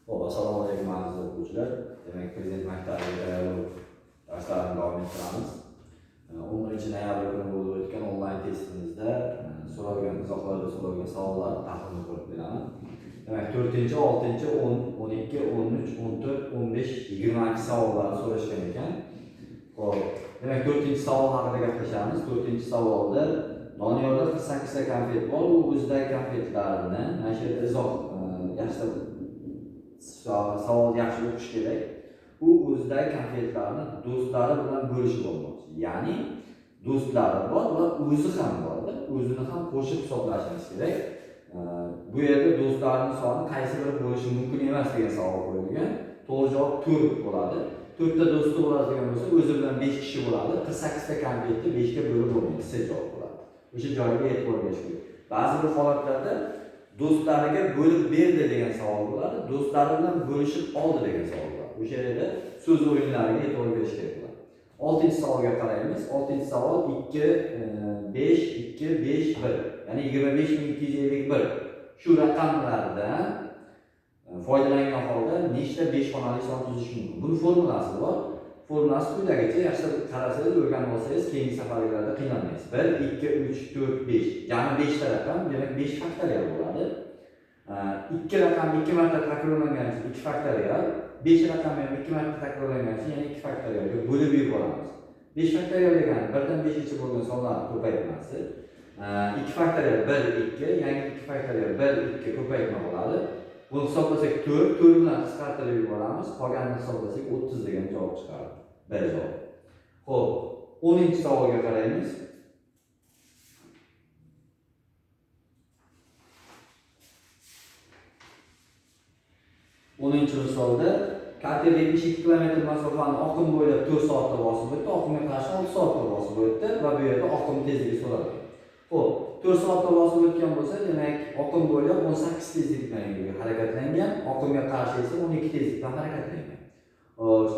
Ho'p, assalomu alaykum aziz o'quvchilar. Demak, Prezident maktabiga tayyorlov darslarini davom ettiramiz. 11-noyabr kuni bo'lib o'tgan onlayn testimizda so'ralgan izohlarda so'ralgan savollarni tahlil qilib beraman. Demak, 4-chi, 6-chi, 10, 12, 13, 14, 15, 22 savollarni so'rashgan ekan. Xo'p, demak 4-chi savol haqida gaplashamiz. 4-chi savolda Doniyorda 48 ta konfet bor. U o'zidagi konfetlarni mana shu yerda izoh yaxshilab savol yaxshi o'qish kerak. U o'zidagi konfetlarni do'stlari bilan bo'lishib olmoqchi. Ya'ni do'stlari bor va o'zi ham bor. O'zini ham qo'shib hisoblashimiz kerak. Bu yerda do'stlarning soni qaysi biri bo'lishi mumkin emas degan savol qo'yilgan. To'g'ri javob 4 bo'ladi. 4 ta do'sti bo'ladigan bo'lsa, o'zi bilan 5 kishi bo'ladi. 48 ta konfetni 5 ga bo'lib bo'lmaydi. C javob bo'ladi. O'sha joyga e'tibor berish kerak. Ba'zi bir holatlarda do'stlariga bo'lib berdi degan savol bo'ladi. Do'stlari bilan bo'lishib oldi degan savol bo'ladi. O'sha yerda so'z o'yinlariga e'tibor berish kerak bo'ladi. 6-chi savolga qaraymiz. 6-chi savol 2 5 2 5 1. Ya'ni 25251. Shu raqamlardan foydalangan holda nechta 5 xonali son tuzish mumkin? Buni formulasi bor. Formulasi quyidagicha. Yaxshilab qarasangiz, o'rganib olsangiz, keyingi safarlarda qiynalmaysiz. 1 2 3 4 5. Jami 5 ta raqam, demak 5 faktorial bo'ladi. 2 raqam 2 marta takrorlangan uchun 2 faktorial, 5 raqam ham 2 marta takrorlangan uchun yana 2 faktorialga bo'lib yuboramiz. 5 faktorial degani 1 dan 5gacha bo'lgan sonlarni ko'paytmasi. 2 faktorial 1 2, yangi 2 faktorial 1 2 ko'paytma bo'ladi. Buni hisoblasak 4 bilan qisqartirib yuboramiz. Qolganini hisoblasak 30 degan javob chiqadi. B javob. Xo'p, 10-chi savolga qaraymiz. 10-chi misolda kater 72 km masofani oqim bo'ylab 4 soatda bosib o'tdi, oqimga qarshi 6 soatda bosib o'tdi va bu yerda oqim tezligi so'ralgan. Xo'p, 4 soatda bosib o'tgan bo'lsa, demak oqim bo'ylab 18 tezlik bilan harakatlangan, oqimga qarshi esa 12 tezlik bilan harakatlangan.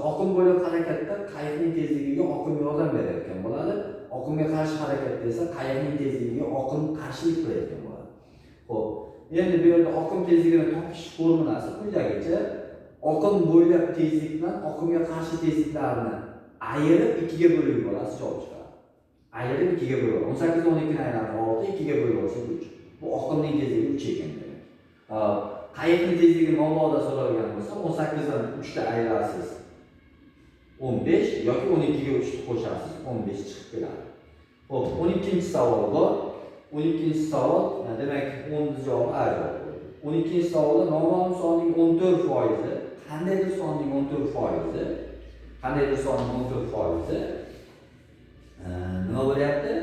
Oqim bo'ylab harakatda qayiqning tezligiga oqim yordam berayotgan bo'ladi. Oqimga qarshi harakatda esa qayiqning tezligiga oqim qarshilik qilayotgan bo'ladi. Xo'p, endi bu yerda oqim tezligini topish formulasi quyidagicha. Oqim bo'ylab tezlik bilan oqimga qarshi tezliklarni ayirib 2 ga bo'lib yuborasiz, javob chiqadi. Ayirib 2 ga bo'lib, 18 12 ni ayirib 6, 2 ga bo'lib olsak 3. Bu oqimning tezligi 3 ekan demak. Qayiqning tezligi mabodo so'ralgan bo'lsa, 18 dan 3 ta ayirasiz 15 yoki 12 ga 3 ni qo'shasiz, 15 chiqib keladi. Xo'p, 12-chi savol bor. 12-chi savol, demak 10 javob A javob. 12-chi savolda noma'lum sonning 14%, qandaydir sonning 14%, qandaydir sonning 14%, nima bo'lyapti?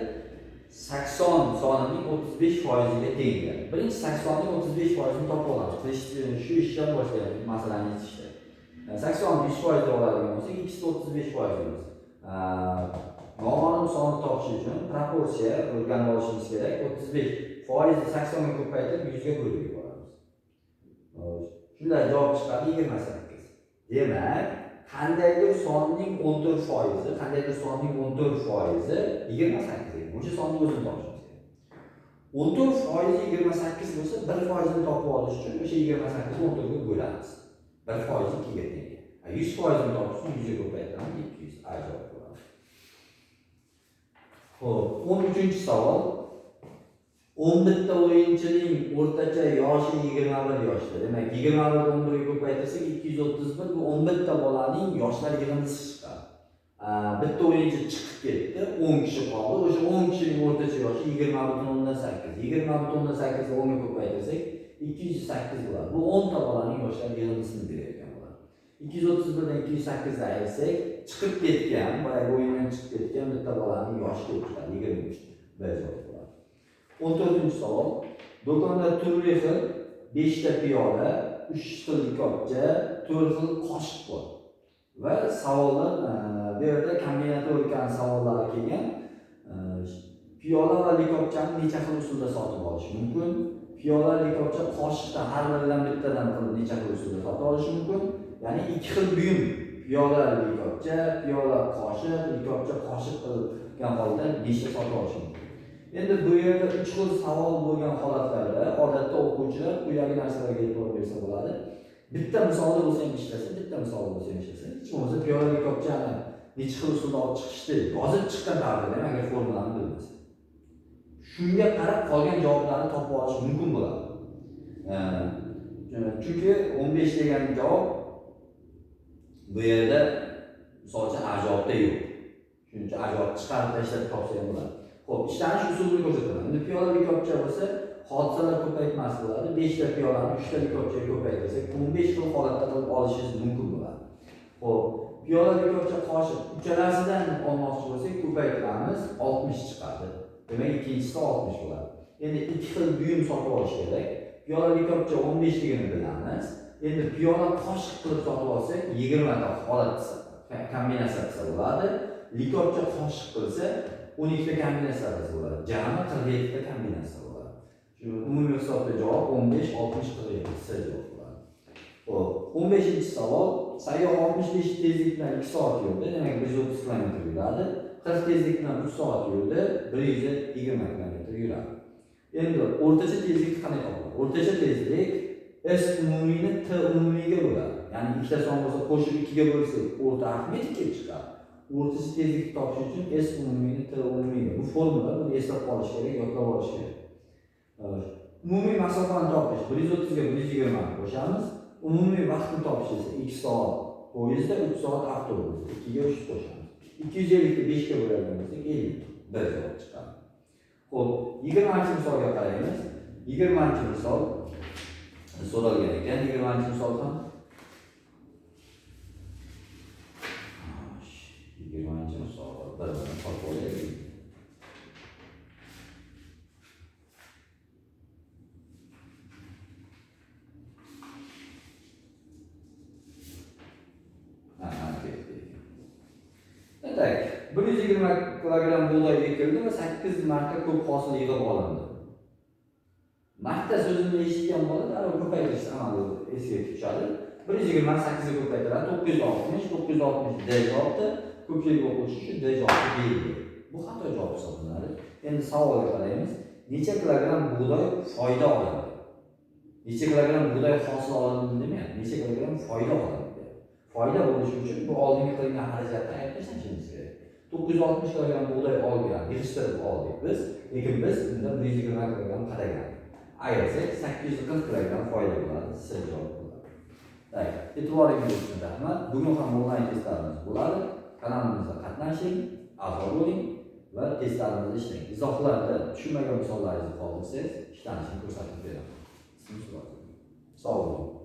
80 sonining 35% ga teng. Birinchi 80 ning 35% ni topib olamiz. Shu ishdan boshlaymiz, masalani yechishda. 80 100% deb oladigan bo'lsak, ikkisi 35%. Noma'lum sonni topish uchun proporsiya o'rganib olishimiz kerak. 35% 80 ga ko'paytirib 100 ga bo'lib yuboramiz. Shunday javob chiqadi 28. Demak, qandaydir sonning 14%, qandaydir sonning 14% 28. O'sha sonni o'zini topishimiz kerak. 14% 28 bo'lsa, 1% ni topib olish uchun o'sha 28 ni 14 ga bo'lamiz. 1% 2 ga teng. 100% ni topish uchun 100 ga ko'paytiramiz, 200. A javob bo'ladi. Xo'p, 13-chi savol. 11 ta o'yinchining o'rtacha yoshi 21 yoshda. Demak, 21 dan 11 ga ko'paytirsak 231, bu 11 ta bolaning yoshlari yig'indisi chiqadi. Bitta o'yinchi chiqib ketdi, 10 kishi qoldi. O'sha 10 kishining o'rtacha yoshi 20.8. 20.8 ga 10 ga ko'paytirsak 208 bo'ladi. Bu 10 ta bolaning yoshlari yig'indisini berayotgan bo'ladi. 231 dan 208 ni ayirsak, chiqib ketgan, boyagi o'yindan chiqib ketgan bitta bolaning yoshi ko'p chiqadi, 23. B javob bo'ladi. 14-chi savol. Do'konda turli xil 5 ta piyola, 3 xil likopcha, 4 xil qoshiq bor. Va savollar bu yerda kombinatorikani savollari kelgan. Piyola va likopchani necha xil usulda sotib olish mumkin? Piyola, likopcha, qoshiqdan har biridan bittadan qilib necha xil usulda sotib olish mumkin? Ya'ni 2 xil buyum, piyola, likopcha, piyola, qoshiq, likopcha, qoshiq qilgan holda nechta sotib olish mumkin? Endi bu yerda 3 xil savol bo'lgan holatlarda odatda o'quvchilar quyidagi narsalarga e'tibor bersa bo'ladi. Bitta misolda bo'lsa ham ishlasa, bitta misolda bo'lsa ham ishlasa, hech bo'lmasa piyola likopchani necha xil usulda olib chiqishdi yozib chiqqan taqdirda ham agar formulani bilmasa, shunga qarab qolgan javoblarni topib olish mumkin bo'ladi. Chunki 15 degan javob bu yerda misol uchun A javobda yo'q. Shuning uchun A javob chiqarib tashlab topsa ham bo'ladi. Xo'p, ishlanish usulini ko'rsataman. Endi piyola likopcha bo'lsa, hodisalar ko'paytmas bo'ladi. 5 ta piyolani 3 ta likopchaga ko'paytirsak, 15 xil holatda qilib olishingiz mumkin bo'ladi. Xo'p, piyola likopcha qoshiq uchalasidan olmoqchi bo'lsak, ko'paytiramiz, 60 chiqadi. Demak, ikkinchisi 60 bo'ladi. Endi 2 xil buyum sotib olish kerak. Piyola likopcha 15 ligini bilamiz. Endi piyola qoshiq qilib sotib olsak, 20 ta holat kombinatsiya qilsa bo'ladi. Likopcha qoshiq qilsa 12 ta kombinatsiya qilsa bo'ladi. Jami 47 ta kombinatsiya bo'ladi. Umumiy hisobda javob 15, 60, 47 C javob bo'ladi. Xo'p, 15-savol. Sayyoh 65 tezlik bilan 2 soat yurdi, demak 130 km yuradi. 40 tezlik bilan 3 soat yurdi, 120 km yuradi. Endi o'rtacha tezlikni qanday topadi? O'rtacha tezlik S umumiyni T umumiyga bo'ladi. Ya'ni ikkita son bo'lsa, qo'shib 2 ga bo'lsak, o'rta arifmetik kelib chiqadi. O'rtacha tezlikni topish uchun S umumiyni T umumiyga. Bu formula, buni eslab qolish kerak, yodlab olish kerak. Umumiy masofani topish 130 ga 120 qo'shamiz. Umumiy vaqtni topish esa 2 soat poyezdda, 3 soat avtobusda, 2 ga 3 qo'shamiz. 250 ga 5 ga bo'ladigan bo'lsa 50 bir javob chiqadi. Xo'p, 20-misolga qaraymiz. 20-misol so'ralgan ekan. 20-misol ham 20-misol bir-birini topib olaylik. Tak, 120 kilogramm buğday ekildi va 8 marta ko'p hosil yig'ib olindi. Marta so'zini eshitgan bola darrov ko'paytirish amali esiga tushadi. 120 ni 8 ga ko'paytiradi, 960 D javobda, ko'pchilik o'quvchi uchun D javobi deydi. Bu xato javob hisoblanadi. Endi savolga qaraymiz. Necha kilogramm buğday foyda olindi? Necha kilogramm buğday hosil olindi demayapti, necha kilogramm foyda olindi. Foyda bo'lishi uchun bu oldingi qilgan xarajatni aytishimiz kerak. 960 kilogramm buğday olgan, yig'ishtirib oldik biz, lekin biz unda 120 kilogramm qadagan. Ayirsak 840 kilogramm foyda bo'ladi, C javob bo'ladi. Tak, e'tiboringiz uchun rahmat. Bugun ham onlayn testlarimiz bo'ladi. Kanalimizda qatnashing, a'zo bo'ling va testlarimizda ishlang. Izohlarda tushunmagan misollaringizni qoldirsangiz, ishlanishini ko'rsatib beraman. Sog' bo'ling.